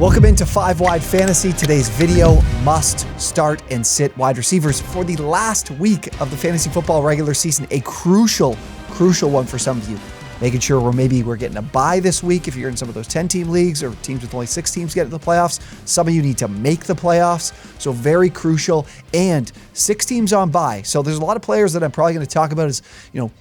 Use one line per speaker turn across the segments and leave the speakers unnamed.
Welcome into 5 Wide Fantasy. Today's video, must start and sit wide receivers for the last week of the fantasy football regular season. A crucial one for some of you. Making sure we're getting a bye this week if you're in some of those 10-team leagues or teams with only 6 teams getting to the playoffs. Some of you need to make the playoffs, so very crucial. And 6 teams on bye. So there's a lot of players that I'm probably going to talk about as,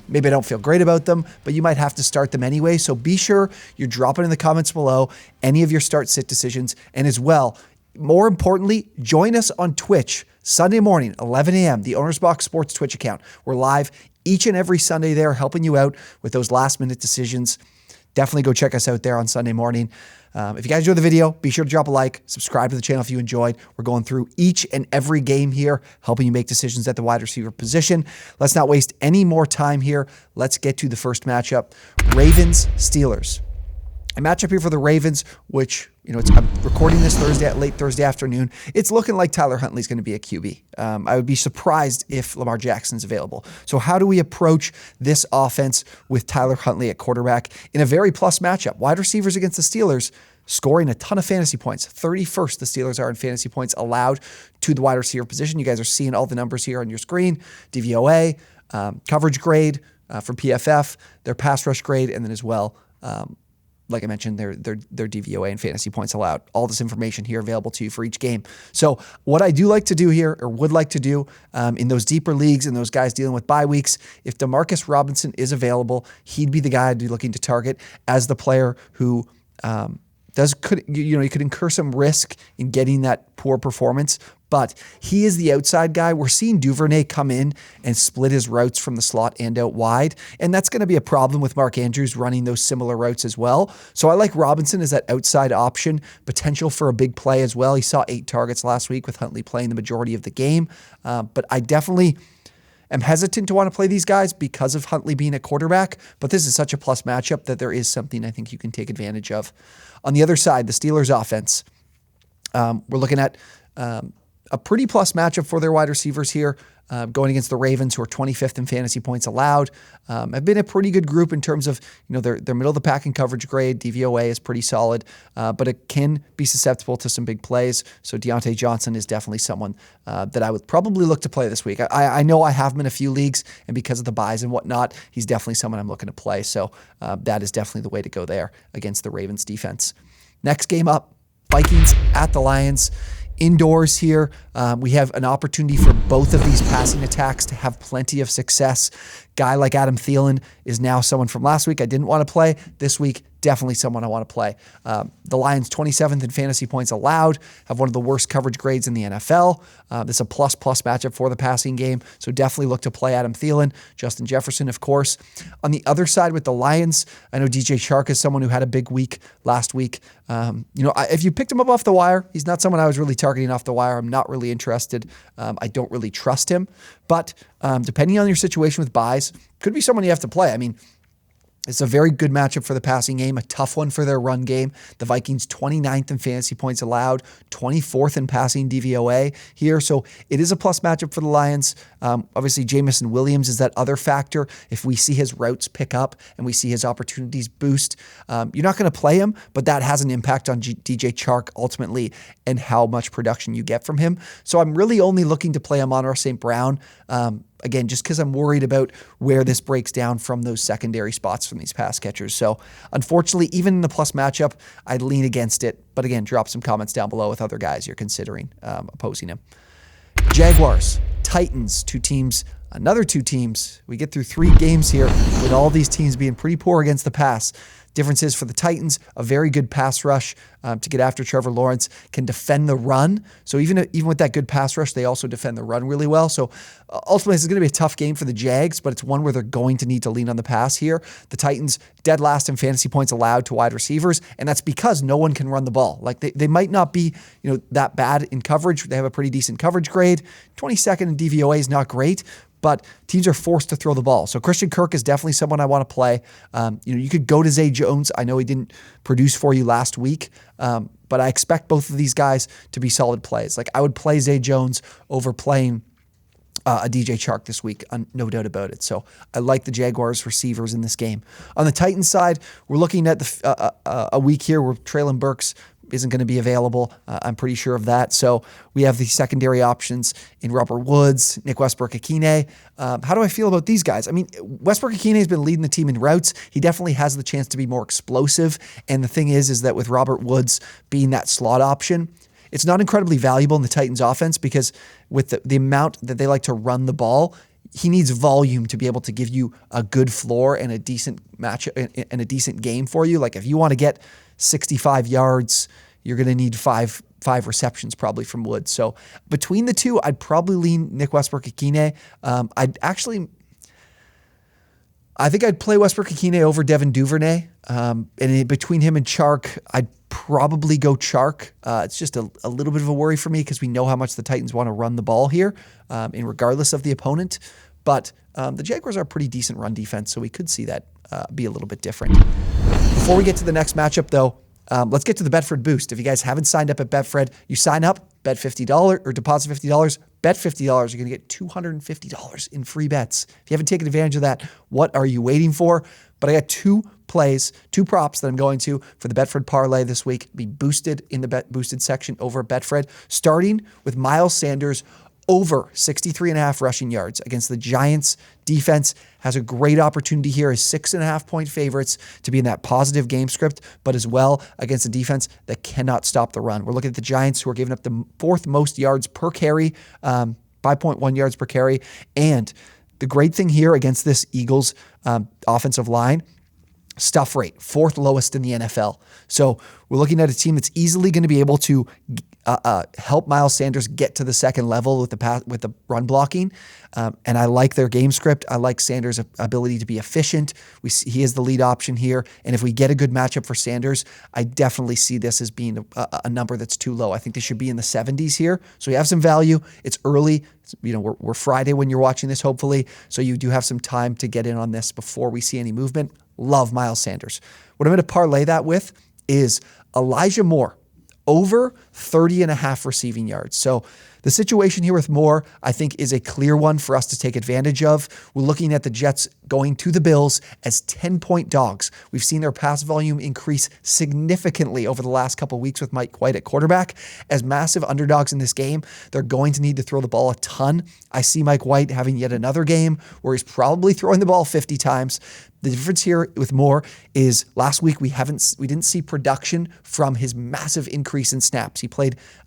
maybe I don't feel great about them, but you might have to start them anyway. So be sure you're dropping in the comments below any of your start-sit decisions. And as well, more importantly, join us on Twitch Sunday morning, 11 a.m., the OwnersBox Sports Twitch account. We're live each and every Sunday there, helping you out with those last-minute decisions. Definitely go check us out there on Sunday morning. If you guys enjoyed the video, be sure to drop a like, subscribe to the channel if you enjoyed. We're going through each and every game here, helping you make decisions at the wide receiver position. Let's not waste any more time here. Let's get to the first matchup. Ravens-Steelers. A matchup here for the Ravens, which, I'm recording this late Thursday afternoon. It's looking like Tyler Huntley's going to be a QB. I would be surprised if Lamar Jackson's available. So how do we approach this offense with Tyler Huntley at quarterback in a very plus matchup? Wide receivers against the Steelers scoring a ton of fantasy points. 31st the Steelers are in fantasy points allowed to the wide receiver position. You guys are seeing all the numbers here on your screen. DVOA, coverage grade from PFF, their pass rush grade, and then as well, like I mentioned, their DVOA and fantasy points allowed. All this information here available to you for each game. So what I do like to do here, or would like to do in those deeper leagues and those guys dealing with bye weeks, if Demarcus Robinson is available, he'd be the guy I'd be looking to target as the player who could incur some risk in getting that poor performance, but he is the outside guy. We're seeing Duvernay come in and split his routes from the slot and out wide, and that's going to be a problem with Mark Andrews running those similar routes as well. So I like Robinson as that outside option, potential for a big play as well. He saw 8 targets last week with Huntley playing the majority of the game, but I definitely am hesitant to want to play these guys because of Huntley being a quarterback, but this is such a plus matchup that there is something I think you can take advantage of. On the other side, the Steelers offense, we're looking at a pretty plus matchup for their wide receivers here, going against the Ravens, who are 25th in fantasy points allowed. Have been a pretty good group in terms of, their middle of the pack in coverage grade. DVOA is pretty solid, but it can be susceptible to some big plays. So Deontay Johnson is definitely someone that I would probably look to play this week. I know I have him in a few leagues, and because of the buys and whatnot, he's definitely someone I'm looking to play. So that is definitely the way to go there against the Ravens defense. Next game up, Vikings at the Lions. Indoors here, we have an opportunity for both of these passing attacks to have plenty of success. Guy like Adam Thielen is now someone from last week I didn't want to play. This week, definitely someone I want to play. The Lions 27th in fantasy points allowed, have one of the worst coverage grades in the NFL. This is a plus matchup for the passing game, so definitely look to play Adam Thielen. Justin Jefferson, of course. On the other side with the Lions, I know DJ Chark is someone who had a big week last week. If you picked him up off the wire, he's not someone I was really targeting off the wire. I'm not really interested. I don't really trust him, but depending on your situation with buys, could be someone you have to play. I mean, it's a very good matchup for the passing game, a tough one for their run game. The Vikings 29th in fantasy points allowed, 24th in passing DVOA here. So it is a plus matchup for the Lions. Obviously, Jamison Williams is that other factor. If we see his routes pick up and we see his opportunities boost, you're not going to play him, but that has an impact on DJ Chark ultimately and how much production you get from him. So I'm really only looking to play Amon-Ra St. Brown. Again, just because I'm worried about where this breaks down from those secondary spots from these pass catchers. So unfortunately, even in the plus matchup, I'd lean against it. But again, drop some comments down below with other guys you're considering opposing him. Jaguars, Titans, another two teams. We get through 3 games here with all these teams being pretty poor against the pass. Difference is for the Titans, a very good pass rush to get after Trevor Lawrence, can defend the run. So even with that good pass rush, they also defend the run really well. So ultimately, this is going to be a tough game for the Jags, but it's one where they're going to need to lean on the pass here. The Titans dead last in fantasy points allowed to wide receivers, and that's because no one can run the ball. Like they might not be that bad in coverage. They have a pretty decent coverage grade. 22nd in DVOA is not great, but teams are forced to throw the ball. So Christian Kirk is definitely someone I want to play. You could go to Zay Jones. I know he didn't produce for you last week, but I expect both of these guys to be solid plays. Like I would play Zay Jones over playing a DJ Chark this week, no doubt about it. So I like the Jaguars receivers in this game. On the Titans side, we're looking at a week here where Treylon Burks isn't going to be available. I'm pretty sure of that. So we have the secondary options in Robert Woods, Nick Westbrook-Ikhine. How do I feel about these guys? I mean, Westbrook-Ikhine has been leading the team in routes. He definitely has the chance to be more explosive. And the thing is that with Robert Woods being that slot option, it's not incredibly valuable in the Titans offense because with the amount that they like to run the ball, he needs volume to be able to give you a good floor and a decent match and a decent game for you. Like if you want to get 65 yards, you're going to need five receptions probably from Woods. So between the two, I'd probably lean Nick Westbrook-Ikhine. I think I'd play Westbrook-Ikhine over Devin Duvernay. And between him and Chark, I'd probably go Chark. It's just a little bit of a worry for me because we know how much the Titans want to run the ball here, and regardless of the opponent. But the Jaguars are a pretty decent run defense, so we could see that be a little bit different. Before we get to the next matchup, though, let's get to the BetFred Boost. If you guys haven't signed up at BetFred, you sign up, bet $50 or deposit $50, bet $50. You're going to get $250 in free bets. If you haven't taken advantage of that, what are you waiting for? But I got two props that I'm going to for the BetFred parlay this week. Be boosted in the bet boosted section over at BetFred, starting with Miles Sanders over 63.5 rushing yards against the Giants. Defense has a great opportunity here as 6.5-point favorites to be in that positive game script, but as well against a defense that cannot stop the run. We're looking at the Giants, who are giving up the fourth most yards per carry, 5.1 yards per carry. And the great thing here against this Eagles offensive line, stuff rate, fourth lowest in the NFL. So we're looking at a team that's easily going to be able to help Miles Sanders get to the second level with the run blocking. And I like their game script. I like Sanders' ability to be efficient. He is the lead option here. And if we get a good matchup for Sanders, I definitely see this as being a number that's too low. I think they should be in the 70s here. So we have some value. It's early. We're Friday when you're watching this, hopefully. So you do have some time to get in on this before we see any movement. Love Miles Sanders. What I'm going to parlay that with is Elijah Moore over 30.5 receiving yards. So the situation here with Moore, I think, is a clear one for us to take advantage of. We're looking at the Jets going to the Bills as 10-point dogs. We've seen their pass volume increase significantly over the last couple of weeks with Mike White at quarterback. As massive underdogs in this game, they're going to need to throw the ball a ton. I see Mike White having yet another game where he's probably throwing the ball 50 times. The difference here with Moore is last week we didn't see production from his massive increase in snaps. He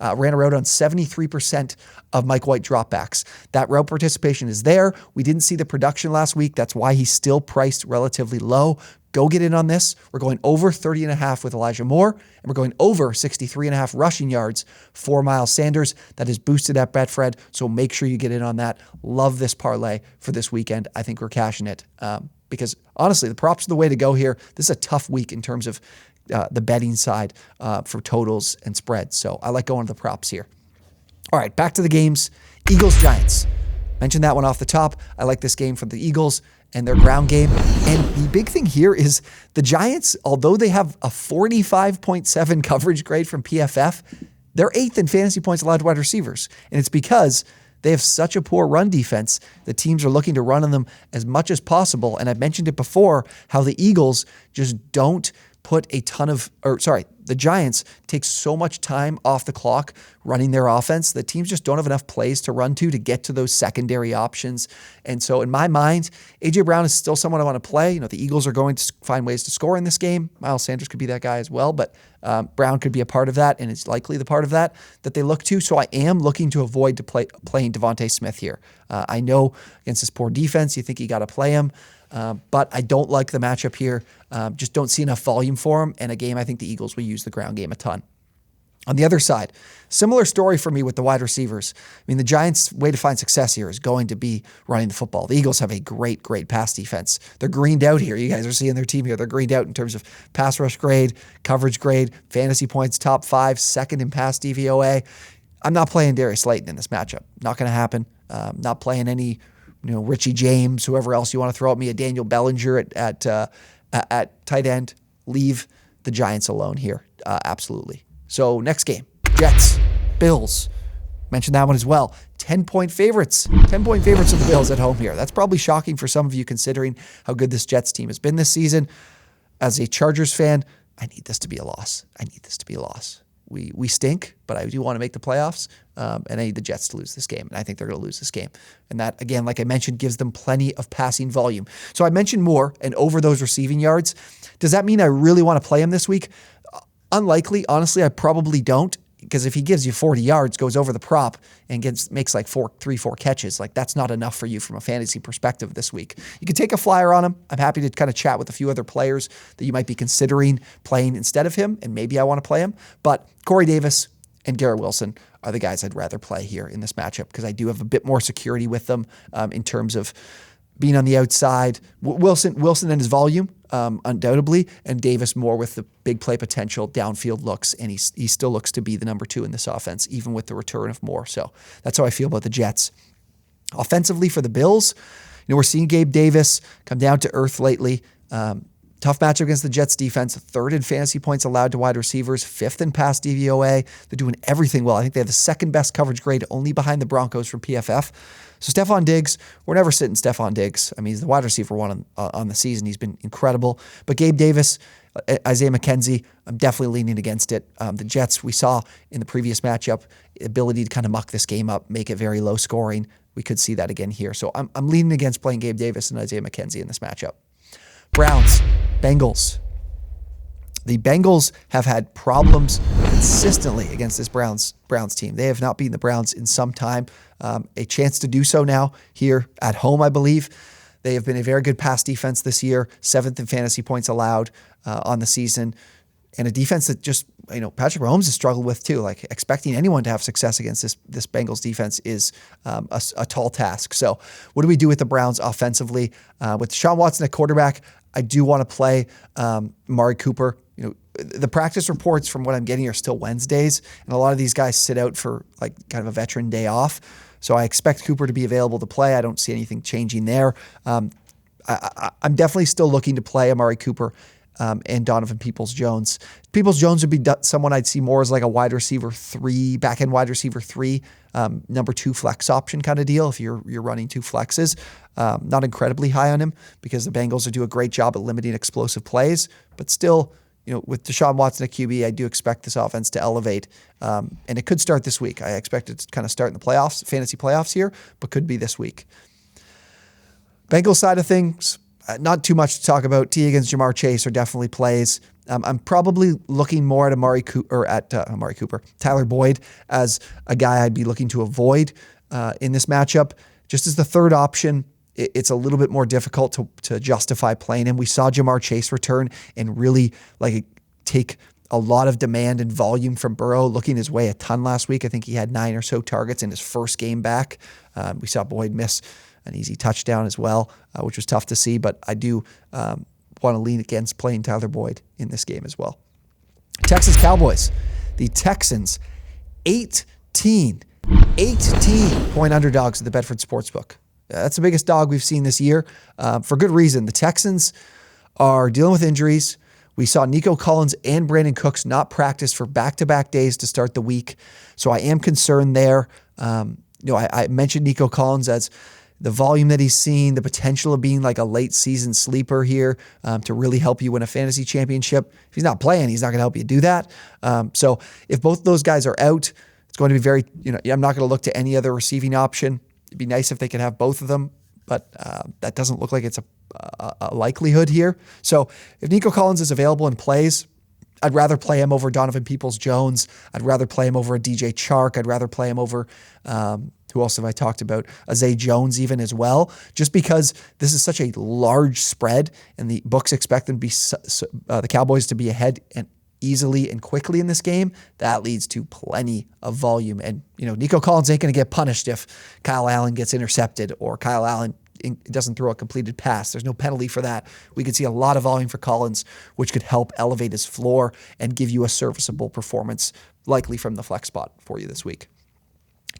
ran a route on 73% of Mike White dropbacks. That route participation is there. We didn't see the production last week. That's why he's still priced relatively low. Go get in on this. We're going over 30.5 with Elijah Moore, and we're going over 63.5 rushing yards for Miles Sanders. That is boosted at BetFred, so make sure you get in on that. Love this parlay for this weekend. I think we're cashing it. Because honestly, the props are the way to go here. This is a tough week in terms of the betting side for totals and spreads. So I like going to the props here. All right, back to the games. Eagles-Giants. Mentioned that one off the top. I like this game for the Eagles and their ground game. And the big thing here is the Giants, although they have a 45.7 coverage grade from PFF, they're 8th in fantasy points allowed to wide receivers. And it's because they have such a poor run defense that teams are looking to run on them as much as possible. And I've mentioned it before, how the Eagles just don't put the Giants take so much time off the clock running their offense that teams just don't have enough plays to run to get to those secondary options. And so in my mind, A.J. Brown is still someone I want to play. The Eagles are going to find ways to score in this game. Miles Sanders could be that guy as well, but Brown could be a part of that, and it's likely the part of that they look to. So I am looking to avoid playing Devontae Smith here. I know against this poor defense, you think you got to play him. But I don't like the matchup here. Just don't see enough volume for him. And a game I think the Eagles will use the ground game a ton. On the other side, similar story for me with the wide receivers. I mean, the Giants' way to find success here is going to be running the football. The Eagles have a great pass defense. They're greened out here. You guys are seeing their team here. They're greened out in terms of pass rush grade, coverage grade, fantasy points, top 5, second in pass DVOA. I'm not playing Darius Slayton in this matchup. Not going to happen. Not playing any Richie James, whoever else you want to throw at me, a Daniel Bellinger at tight end. Leave the Giants alone here. Absolutely. So next game, Jets, Bills. Mentioned that one as well. 10-point favorites. 10-point favorites of the Bills at home here. That's probably shocking for some of you considering how good this Jets team has been this season. As a Chargers fan, I need this to be a loss. we stink, but I do want to make the playoffs, and I need the Jets to lose this game, and I think they're going to lose this game. And that, again, like I mentioned, gives them plenty of passing volume. So I mentioned Moore and over those receiving yards. Does that mean I really want to play him this week? Unlikely. Honestly, I probably don't, because if he gives you 40 yards, goes over the prop, and makes like 4 catches, like that's not enough for you from a fantasy perspective this week. You can take a flyer on him. I'm happy to kind of chat with a few other players that you might be considering playing instead of him, and maybe I want to play him. But Corey Davis and Garrett Wilson are the guys I'd rather play here in this matchup, because I do have a bit more security with them in terms of being on the outside. Wilson and his volume, undoubtedly, and Davis more with the big play potential, downfield looks, and he still looks to be the number 2 in this offense, even with the return of Moore. So that's how I feel about the Jets. Offensively for the Bills, we're seeing Gabe Davis come down to earth lately. Tough matchup against the Jets defense, 3rd in fantasy points allowed to wide receivers, 5th in pass DVOA. They're doing everything well. I think they have the 2nd best coverage grade, only behind the Broncos from PFF. So Stephon Diggs, we're never sitting Stephon Diggs. I mean, he's the wide receiver 1 on the season. He's been incredible. But Gabe Davis, Isaiah McKenzie, I'm definitely leaning against it. The Jets, we saw in the previous matchup, ability to kind of muck this game up, make it very low scoring. We could see that again here. So I'm leaning against playing Gabe Davis and Isaiah McKenzie in this matchup. Browns, Bengals. The Bengals have had problems consistently against this Browns team. They have not beaten the Browns in some time. A chance to do so now here at home, I believe. They have been a very good pass defense this year, 7th in fantasy points allowed on the season, and a defense that just, Patrick Mahomes has struggled with too. Like, expecting anyone to have success against this Bengals defense is a tall task. So what do we do with the Browns offensively? With Deshaun Watson at quarterback, I do want to play Amari Cooper. The practice reports from what I'm getting are still Wednesdays, and a lot of these guys sit out for like kind of a veteran day off. So I expect Cooper to be available to play. I don't see anything changing there. I'm definitely still looking to play Amari Cooper and Donovan Peoples-Jones. Peoples-Jones would be someone I'd see more as like a wide receiver 3, back-end wide receiver 3, number 2 flex option kind of deal if you're running 2 flexes. Not incredibly high on him because the Bengals do a great job at limiting explosive plays, but still, with Deshaun Watson at QB, I do expect this offense to elevate, and it could start this week. I expect it to kind of start in the playoffs, fantasy playoffs here, but could be this week. Bengals side of things, not too much to talk about. T against Jamar Chase are definitely plays. I'm probably looking more at Tyler Boyd as a guy I'd be looking to avoid in this matchup. Just as the 3rd option, it's a little bit more difficult to justify playing him. We saw Jamar Chase return and really take a lot of demand and volume from Burrow, looking his way a ton last week. I think he had 9 or so targets in his first game back. We saw Boyd miss an easy touchdown as well, which was tough to see, but I do want to lean against playing Tyler Boyd in this game as well. Texans Cowboys. The Texans, 18 point underdogs at the BetFred Sportsbook. That's the biggest dog we've seen this year, for good reason. The Texans are dealing with injuries. We saw Nico Collins and Brandon Cooks not practice for back-to-back days to start the week, so I am concerned there. I mentioned Nico Collins as the volume that he's seen, the potential of being like a late season sleeper here to really help you win a fantasy championship. If he's not playing, he's not going to help you do that. So if both those guys are out, it's going to be very, I'm not going to look to any other receiving option. It'd be nice if they could have both of them, but that doesn't look like it's a likelihood here. So if Nico Collins is available and plays, I'd rather play him over Donovan Peoples-Jones. I'd rather play him over a DJ Chark. I'd rather play him over, who else have I talked about? Zay Jones even as well, just because this is such a large spread and the books expect them to be the Cowboys to be ahead and easily and quickly in this game. That leads to plenty of volume. And, Nico Collins ain't going to get punished if Kyle Allen gets intercepted or Kyle Allen doesn't throw a completed pass. There's no penalty for that. We could see a lot of volume for Collins, which could help elevate his floor and give you a serviceable performance, likely from the flex spot for you this week.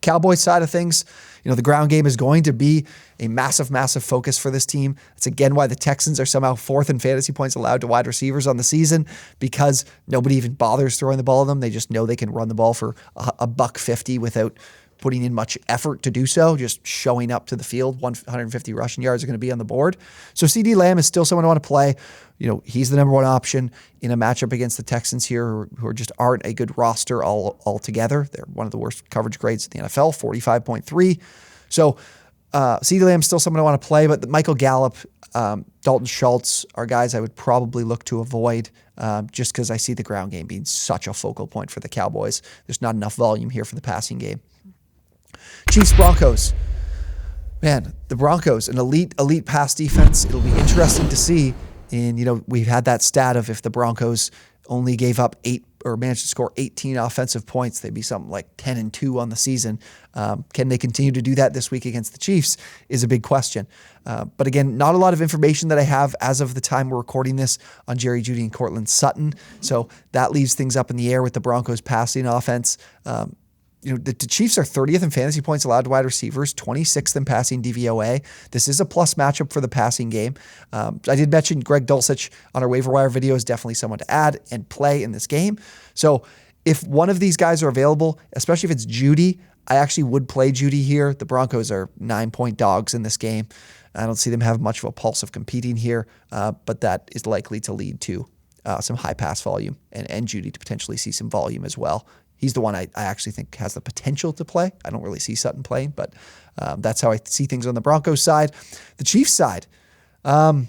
Cowboys side of things, the ground game is going to be a massive, massive focus for this team. That's again why the Texans are somehow 4th in fantasy points allowed to wide receivers on the season, because nobody even bothers throwing the ball at them. They just know they can run the ball for $150 putting in much effort to do so, just showing up to the field. 150 rushing yards are going to be on the board. So CeeDee Lamb is still someone I want to play. He's the number one option in a matchup against the Texans here, who just aren't a good roster altogether. They're one of the worst coverage grades in the NFL, 45.3. So CeeDee Lamb's still someone I want to play, but Michael Gallup, Dalton Schultz are guys I would probably look to avoid just because I see the ground game being such a focal point for the Cowboys. There's not enough volume here for the passing game. Chiefs Broncos. Man, the Broncos, an elite pass defense. It'll be interesting to see. And, we've had that stat of if the Broncos only gave up 8 or managed to score 18 offensive points, they'd be something like 10-2 on the season. Can they continue to do that this week against the Chiefs is a big question. But again, not a lot of information that I have as of the time we're recording this on Jerry Jeudy and Courtland Sutton. So that leaves things up in the air with the Broncos passing offense. The Chiefs are 30th in fantasy points allowed to wide receivers, 26th in passing DVOA. This is a plus matchup for the passing game. I did mention Greg Dulcich on our waiver wire video is definitely someone to add and play in this game. So if one of these guys are available, especially if it's Jeudy, I actually would play Jeudy here. The Broncos are 9-point dogs in this game. I don't see them have much of a pulse of competing here, but that is likely to lead to some high pass volume and Jeudy to potentially see some volume as well. He's the one I actually think has the potential to play. I don't really see Sutton playing, but that's how I see things on the Broncos side. The Chiefs side, I'm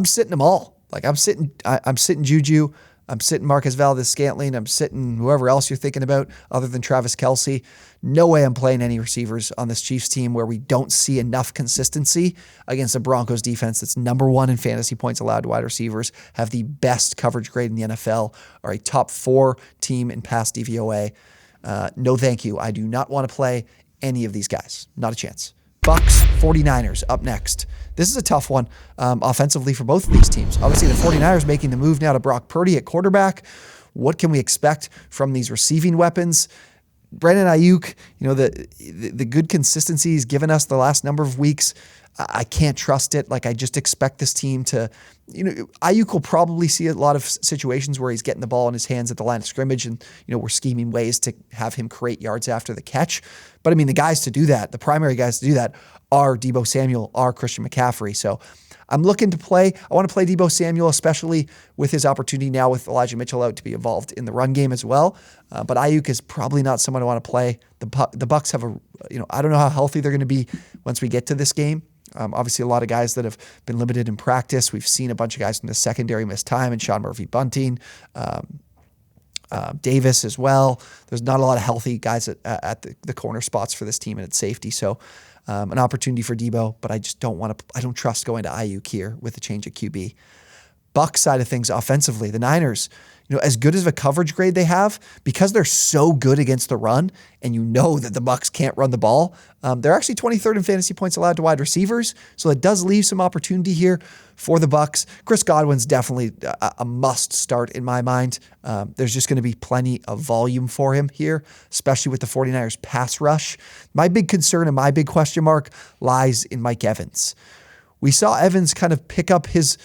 sitting them all. Like I'm sitting Juju. I'm sitting Marquez Valdez-Scantling. I'm sitting whoever else you're thinking about other than Travis Kelce. No way I'm playing any receivers on this Chiefs team where we don't see enough consistency against a Broncos defense that's number one in fantasy points allowed to wide receivers, have the best coverage grade in the NFL, are a top 4 team in pass DVOA. No thank you. I do not want to play any of these guys. Not a chance. Bucs, 49ers up next. This is a tough one offensively for both of these teams. Obviously, the 49ers making the move now to Brock Purdy at quarterback. What can we expect from these receiving weapons? Brandon Ayuk, the good consistency he's given us the last number of weeks, I can't trust it. Like I just expect this team to, Ayuk will probably see a lot of situations where he's getting the ball in his hands at the line of scrimmage and, we're scheming ways to have him create yards after the catch. But the guys to do that, the primary guys to do that are Deebo Samuel, are Christian McCaffrey. So I'm looking to play. I want to play Deebo Samuel, especially with his opportunity now with Elijah Mitchell out to be involved in the run game as well. But Ayuk is probably not someone I want to play. The Bucs have I don't know how healthy they're going to be once we get to this game. Obviously, a lot of guys that have been limited in practice. We've seen a bunch of guys from the secondary miss time, and Sean Murphy-Bunting, Davis as well. There's not a lot of healthy guys at the corner spots for this team and at safety. So an opportunity for Deebo, but I just don't want to. I don't trust going to Ayuk here with the change of QB. Bucs side of things offensively, the Niners, as good as a coverage grade they have, because they're so good against the run, and that the Bucs can't run the ball, they're actually 23rd in fantasy points allowed to wide receivers, so it does leave some opportunity here for the Bucs. Chris Godwin's definitely a must start in my mind. There's just going to be plenty of volume for him here, especially with the 49ers pass rush. My big concern and my big question mark lies in Mike Evans. We saw Evans kind of pick up his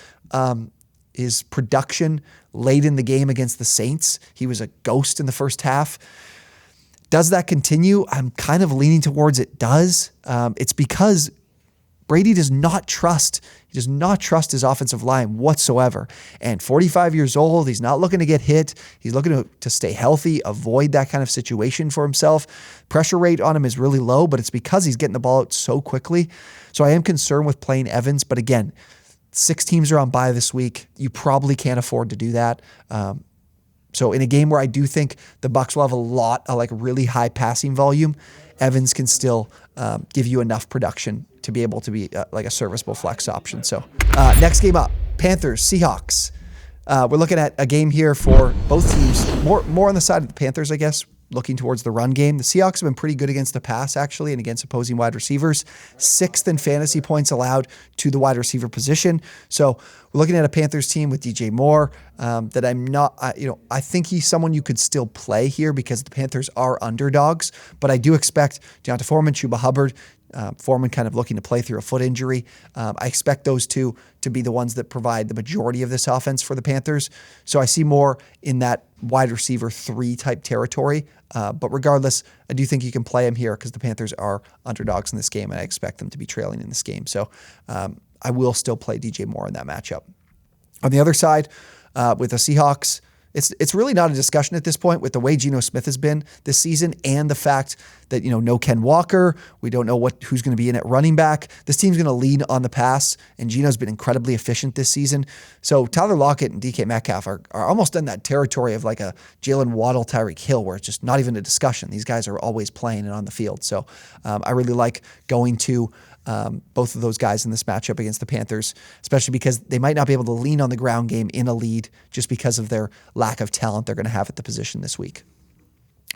production late in the game against the Saints. He was a ghost in the first half. Does that continue? I'm kind of leaning towards it does. It's because Brady does not trust his offensive line whatsoever. And 45 years old, he's not looking to get hit. He's looking to stay healthy, avoid that kind of situation for himself. Pressure rate on him is really low, but it's because he's getting the ball out so quickly. So I am concerned with playing Evans, but again, 6 teams are on bye this week. You probably can't afford to do that. So in a game where I do think the Bucs will have a lot of really high passing volume, Evans can still give you enough production to be able to be a serviceable flex option. So next game up, Panthers, Seahawks. We're looking at a game here for both teams, more on the side of the Panthers, I guess, looking towards the run game. The Seahawks have been pretty good against the pass, actually, and against opposing wide receivers. 6th in fantasy points allowed to the wide receiver position. So we're looking at a Panthers team with DJ Moore that I'm not, I think he's someone you could still play here because the Panthers are underdogs, but I do expect Deonta Foreman, Chuba Hubbard, Foreman kind of looking to play through a foot injury. I expect those two to be the ones that provide the majority of this offense for the Panthers. So I see more in that wide receiver 3 type territory. But regardless, I do think you can play him here because the Panthers are underdogs in this game, and I expect them to be trailing in this game. So I will still play DJ Moore in that matchup. On the other side, with the Seahawks, it's really not a discussion at this point with the way Geno Smith has been this season and the fact that, no Ken Walker. We don't know who's going to be in at running back. This team's going to lean on the pass, and Geno's been incredibly efficient this season. So Tyler Lockett and DK Metcalf are almost in that territory of like a Jalen Waddle, Tyreek Hill, where it's just not even a discussion. These guys are always playing and on the field. So I really like going to both of those guys in this matchup against the Panthers, especially because they might not be able to lean on the ground game in a lead just because of their lack of talent they're going to have at the position this week.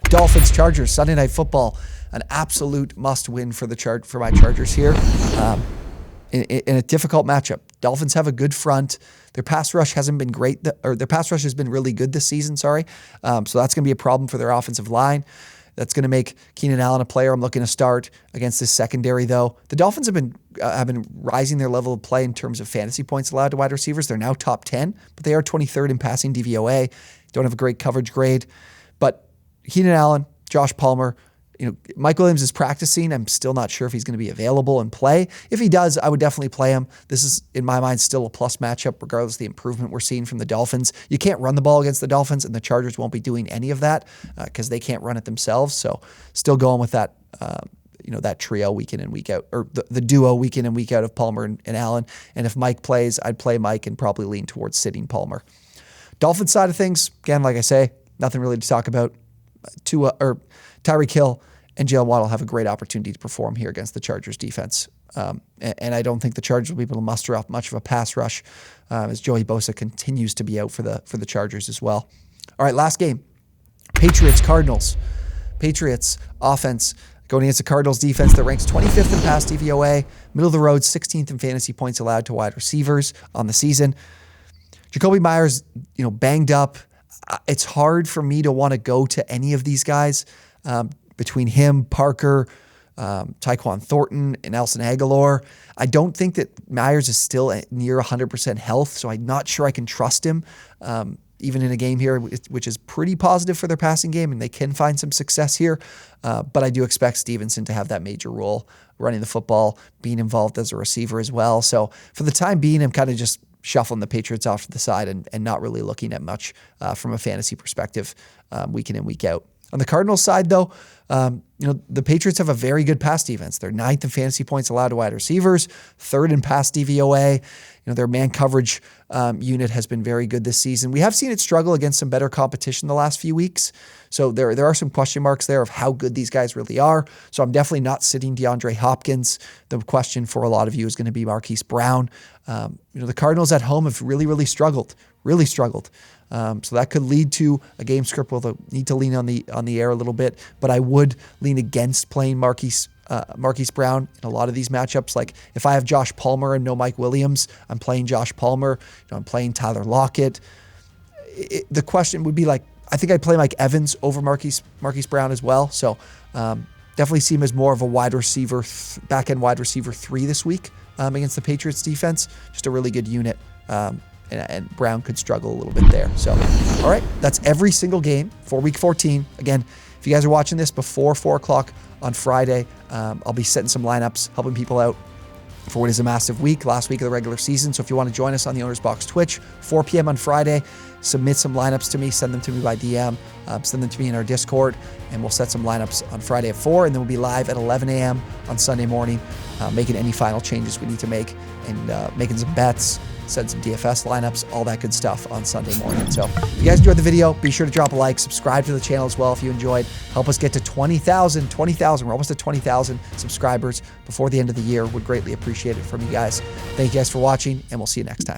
Dolphins, Chargers, Sunday Night Football, an absolute must-win for my Chargers here. In a difficult matchup. Dolphins have a good front. Their pass rush hasn't been great, their pass rush has been really good this season, So that's going to be a problem for their offensive line. That's going to make Keenan Allen a player I'm looking to start against this secondary, though. The Dolphins have been rising their level of play in terms of fantasy points allowed to wide receivers. They're now top 10, but they are 23rd in passing DVOA. Don't have a great coverage grade. But Keenan Allen, Josh Palmer, Mike Williams is practicing. I'm still not sure if he's going to be available and play. If he does, I would definitely play him. This is, in my mind, still a plus matchup, regardless of the improvement we're seeing from the Dolphins. You can't run the ball against the Dolphins, and the Chargers won't be doing any of that because they can't run it themselves. So still going with that, that trio week in and week out, or the duo week in and week out of Palmer and Allen. And if Mike plays, I'd play Mike and probably lean towards sitting Palmer. Dolphins side of things, again, like I say, nothing really to talk about. Tyreek Hill and Jalen Waddle have a great opportunity to perform here against the Chargers defense. And I don't think the Chargers will be able to muster up much of a pass rush as Joey Bosa continues to be out for the Chargers as well. All right, last game. Patriots, Cardinals. Patriots offense going against the Cardinals defense that ranks 25th in pass DVOA, middle of the road, 16th in fantasy points allowed to wide receivers on the season. Jacoby Myers, banged up. It's hard for me to want to go to any of these guys. Between him, Parker, Tyquan Thornton, and Nelson Aguilar, I don't think that Myers is still at near 100% health, so I'm not sure I can trust him, even in a game here, which is pretty positive for their passing game, and they can find some success here. But I do expect Stevenson to have that major role, running the football, being involved as a receiver as well. So for the time being, I'm kind of just shuffling the Patriots off to the side and not really looking at much from a fantasy perspective week in and week out. On the Cardinals side, though, the Patriots have a very good pass defense. They're 9th in fantasy points allowed to wide receivers, 3rd in pass DVOA. Their man coverage unit has been very good this season. We have seen it struggle against some better competition the last few weeks. So there are some question marks there of how good these guys really are. So I'm definitely not sitting DeAndre Hopkins. The question for a lot of you is going to be Marquise Brown. The Cardinals at home have really struggled. So that could lead to a game script where they'll need to lean on the air a little bit, but I would lean against playing Marquise Brown in a lot of these matchups. Like if I have Josh Palmer and no Mike Williams, I'm playing Josh Palmer. I'm playing Tyler Lockett. The question would be like, I think I'd play Mike Evans over Marquise Brown as well. So definitely see him as more of a wide receiver, back-end wide receiver 3 this week against the Patriots defense. Just a really good unit. And Brown could struggle a little bit there. So, all right, that's every single game for Week 14. Again, if you guys are watching this before 4 o'clock on Friday, I'll be setting some lineups, helping people out for what is a massive week, last week of the regular season. So if you want to join us on the OwnersBox Twitch, 4 p.m. on Friday, submit some lineups to me, send them to me by DM, send them to me in our Discord, and we'll set some lineups on Friday at 4, and then we'll be live at 11 a.m. on Sunday morning, making any final changes we need to make, and making some bets, send some DFS lineups, all that good stuff on Sunday morning. So if you guys enjoyed the video, be sure to drop a like, subscribe to the channel as well if you enjoyed. Help us get to 20,000. We're almost at 20,000 subscribers before the end of the year. Would greatly appreciate it from you guys. Thank you guys for watching, and we'll see you next time.